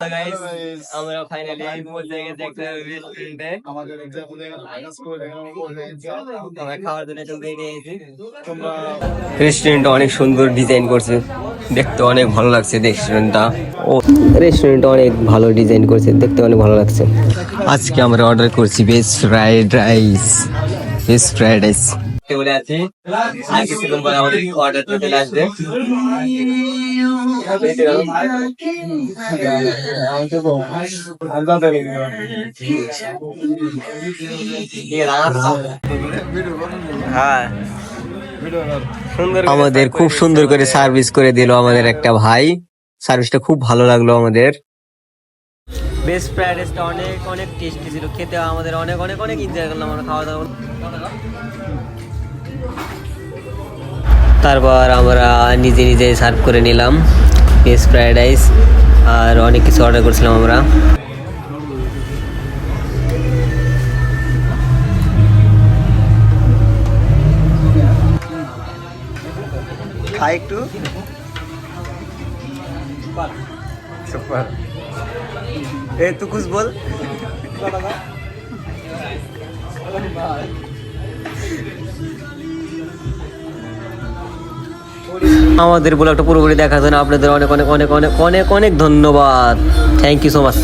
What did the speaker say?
আমরা ফাইনালি পৌঁছে গেছি একটা রেস্টুরেন্টে। আমরা খাওয়ার জন্য চলে গিয়েছি। রেস্টুরেন্টটা অনেক সুন্দর ডিজাইন করছে, দেখতে অনেক ভালো লাগছে রেস্টুরেন্টটা। রেস্টুরেন্টটা অনেক ভালো ডিজাইন করছে, দেখতে অনেক ভালো লাগছে। আজকে আমরা অর্ডার করছি ভেজ ফ্রাইড রাইস। বলে আছি আর কিছুক্ষণ পরে আমাদের অর্ডারটা চলে আসবে। হ্যাঁ, আমাদের খুব সুন্দর করে সার্ভিস করে দিল আমাদের একটা ভাই। সার্ভিসটা খুব ভালো লাগলো আমাদের। বেস্ট ফ্রাইড রাইসটা অনেক অনেক টেস্টি ছিল, খেতে আমাদের অনেক অনেক অনেক এনজয় করলাম আমরা খাওয়া দাওয়া। তারপর আমরা নিজে নিজে সার্ভ করে নিলাম বেস্ট ফ্রাইড রাইস, আর অনেক কিছু অর্ডার করছিলাম আমরা। খাই একটু সুপার। এ তু কুছ বল। আমাদের ব্লগটা পুরোপুরি দেখার জন্য আপনাদের অনেক অনেক অনেক অনেক অনেক অনেক ধন্যবাদ। Thank you so much.